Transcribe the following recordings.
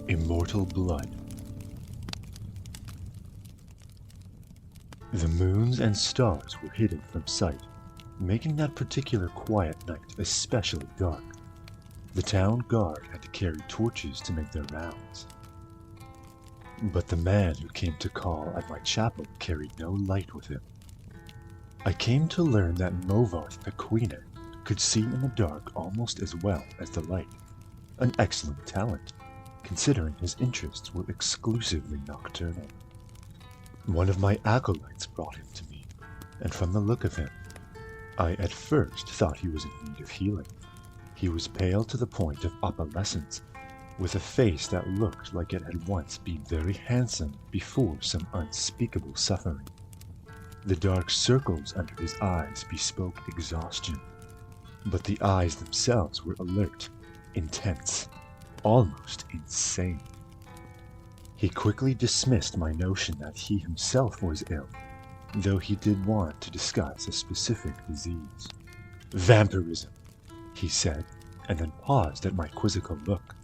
Immortal blood. The moons and stars were hidden from sight, making that particular quiet night especially dark. The town guard had to carry torches to make their rounds. But the man who came to call at my chapel carried no light with him. I came to learn that Movarth Pequene could see in the dark almost as well as the light, an excellent talent, considering his interests were exclusively nocturnal. One of my acolytes brought him to me, and from the look of him, I at first thought he was in need of healing. He was pale to the point of opalescence, with a face that looked like it had once been very handsome before some unspeakable suffering. The dark circles under his eyes bespoke exhaustion, but the eyes themselves were alert, intense, almost insane. He quickly dismissed my notion that he himself was ill, though he did want to discuss a specific disease. Vampirism, he said, and then paused at my quizzical look.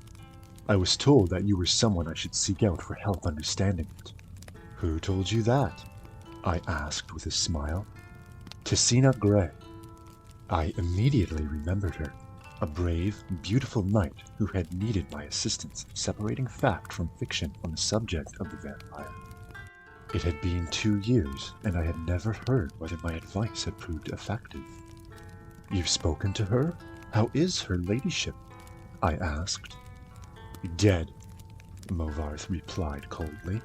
I was told that you were someone I should seek out for help understanding it. Who told you that? I asked with a smile. Tessina Gray. I immediately remembered her, a brave, beautiful knight who had needed my assistance separating fact from fiction on the subject of the vampire. It had been 2 years, and I had never heard whether my advice had proved effective. You've spoken to her? How is her ladyship? I asked. Dead, Movarth replied coldly,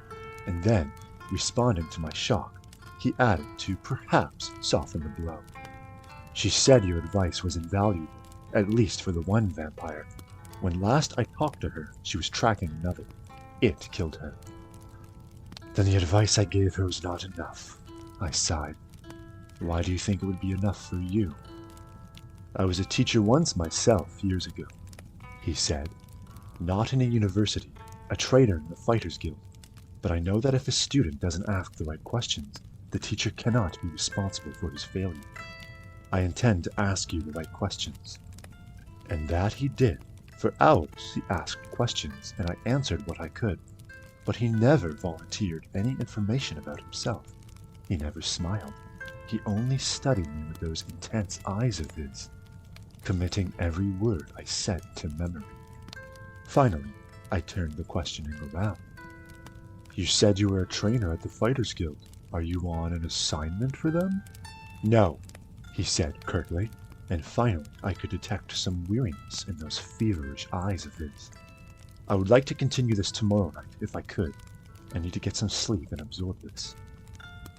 and then, responding to my shock, he added to perhaps soften the blow. She said your advice was invaluable, at least for the one vampire. When last I talked to her, she was tracking another. It killed her. Then the advice I gave her was not enough, I sighed. Why do you think it would be enough for you? I was a teacher once myself, years ago, he said. Not in a university, a trader in the Fighters Guild, but I know that if a student doesn't ask the right questions, the teacher cannot be responsible for his failure. I intend to ask you the right questions. And that he did. For hours he asked questions, and I answered what I could. But he never volunteered any information about himself. He never smiled. He only studied me with those intense eyes of his, committing every word I said to memory. Finally, I turned the questioning around. You said you were a trainer at the Fighters Guild. Are you on an assignment for them? No, he said curtly, and finally I could detect some weariness in those feverish eyes of his. I would like to continue this tomorrow night, if I could. I need to get some sleep and absorb this.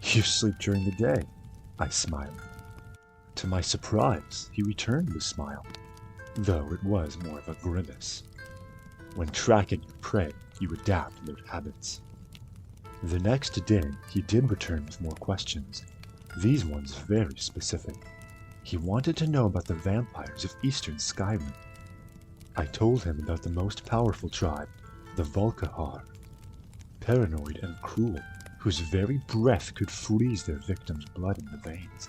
You sleep during the day, I smiled. To my surprise, he returned the smile, though it was more of a grimace. When tracking your prey, you adapt their habits. The next day, he did return with more questions, these ones very specific. He wanted to know about the vampires of Eastern Skyrim. I told him about the most powerful tribe, the Volkihar, paranoid and cruel, whose very breath could freeze their victims' blood in the veins.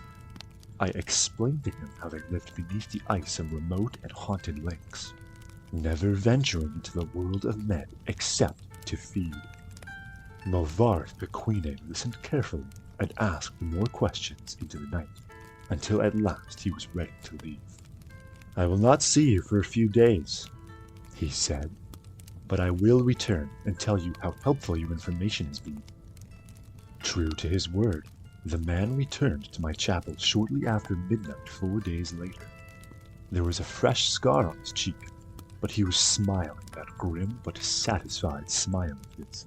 I explained to him how they lived beneath the ice of remote and haunted lakes, never venturing into the world of men except to feed. Movarth Pequene listened carefully and asked more questions into the night, until at last he was ready to leave. I will not see you for a few days, he said, but I will return and tell you how helpful your information has been. True to his word, the man returned to my chapel shortly after midnight 4 days later. There was a fresh scar on his cheek, but he was smiling that grim but satisfied smile of his.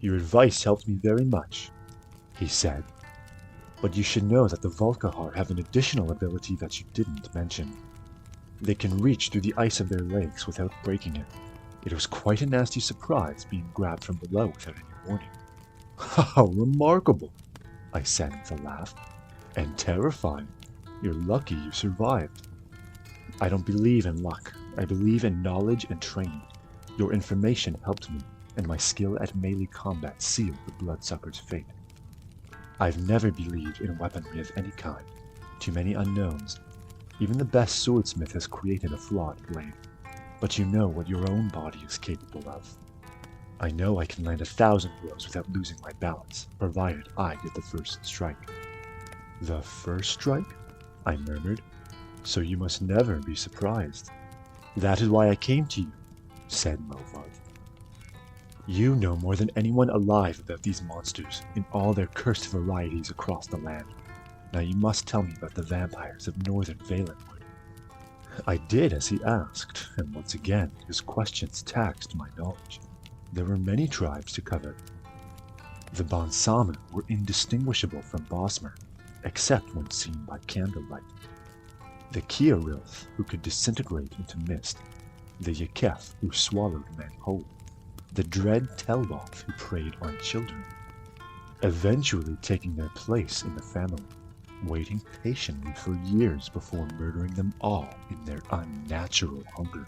Your advice helped me very much, he said, but you should know that the Volkihar have an additional ability that you didn't mention. They can reach through the ice of their lakes without breaking it. It was quite a nasty surprise being grabbed from below without any warning. How remarkable, I said with a laugh. And terrifying. You're lucky you survived. I don't believe in luck. I believe in knowledge and training. Your information helped me, and my skill at melee combat sealed the bloodsucker's fate. I've never believed in weaponry of any kind. Too many unknowns. Even the best swordsmith has created a flawed blade. But you know what your own body is capable of. I know I can land 1,000 blows without losing my balance, provided I get the first strike. The first strike? I murmured. So you must never be surprised. That is why I came to you, said Movarth. You know more than anyone alive about these monsters in all their cursed varieties across the land. Now you must tell me about the vampires of northern Valenwood. I did as he asked, and once again his questions taxed my knowledge. There were many tribes to cover. The Bonsama were indistinguishable from Bosmer, except when seen by candlelight. The Kiarilth, who could disintegrate into mist. The Yaketh, who swallowed men whole. The dread Telloth, who preyed on children, eventually taking their place in the family, waiting patiently for years before murdering them all in their unnatural hunger.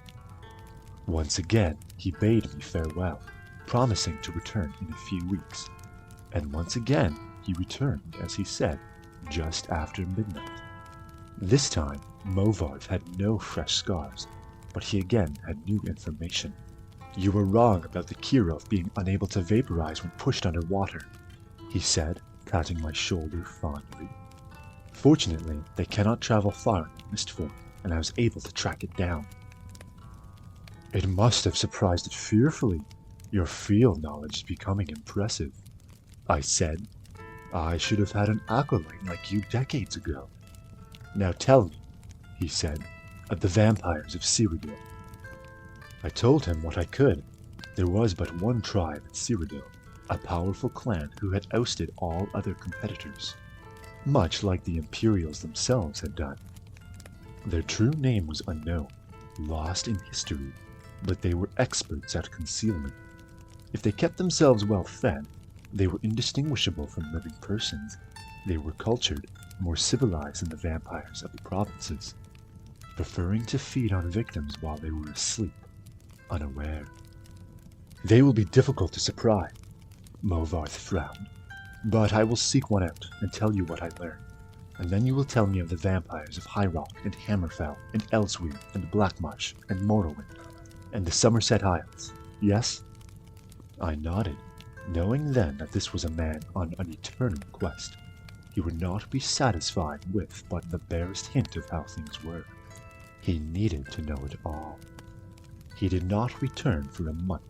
Once again, he bade me farewell, promising to return in a few weeks. And once again, he returned, as he said, just after midnight. This time, Movarth had no fresh scars, but he again had new information. You were wrong about the Kirilth being unable to vaporize when pushed underwater, he said, patting my shoulder fondly. Fortunately, they cannot travel far in mist form, and I was able to track it down. It must have surprised it fearfully. Your field knowledge is becoming impressive, I said. I should have had an acolyte like you decades ago. Now tell me, he said, of the vampires of Cyrodiil. I told him what I could. There was but one tribe in Cyrodiil, a powerful clan who had ousted all other competitors, much like the Imperials themselves had done. Their true name was unknown, lost in history, but they were experts at concealment. If they kept themselves well fed, they were indistinguishable from living persons. They were cultured, more civilized than the vampires of the provinces, preferring to feed on victims while they were asleep, unaware. They will be difficult to surprise, Movarth frowned, but I will seek one out and tell you what I learn, and then you will tell me of the vampires of High Rock and Hammerfell and Elsweir and Blackmarsh and Morrowind and the Somerset Isles, yes? I nodded, knowing then that this was a man on an eternal quest. He would not be satisfied with but the barest hint of how things were. He needed to know it all. He did not return for a month,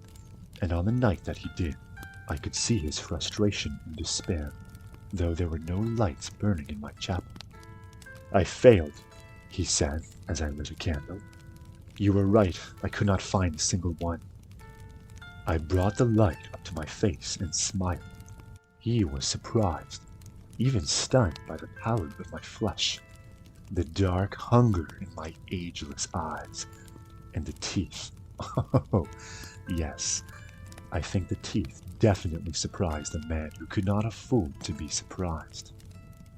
and on the night that he did, I could see his frustration and despair, though there were no lights burning in my chapel. I failed, he said as I lit a candle. You were right, I could not find a single one. I brought the light up to my face and smiled. He was surprised, even stunned by the pallor of my flesh, the dark hunger in my ageless eyes, and the teeth. Oh, yes, I think the teeth definitely surprised a man who could not afford to be surprised.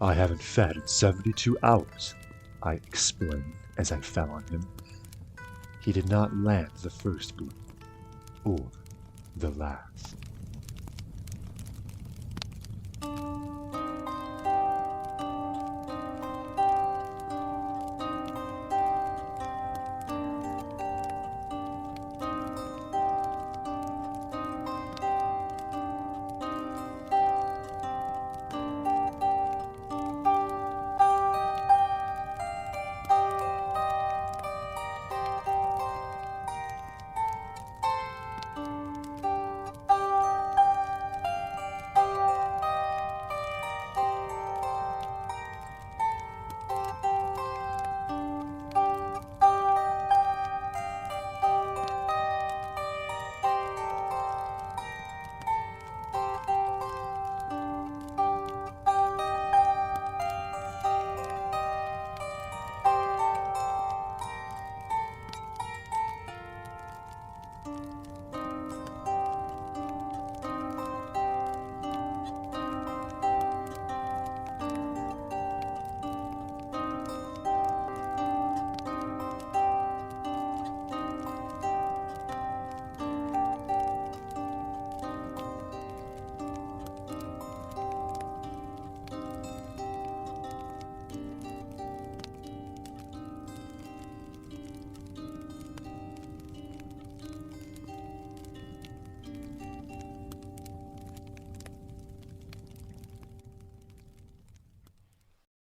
I haven't fed in 72 hours, I explained as I fell on him. He did not land the first blow, or the last.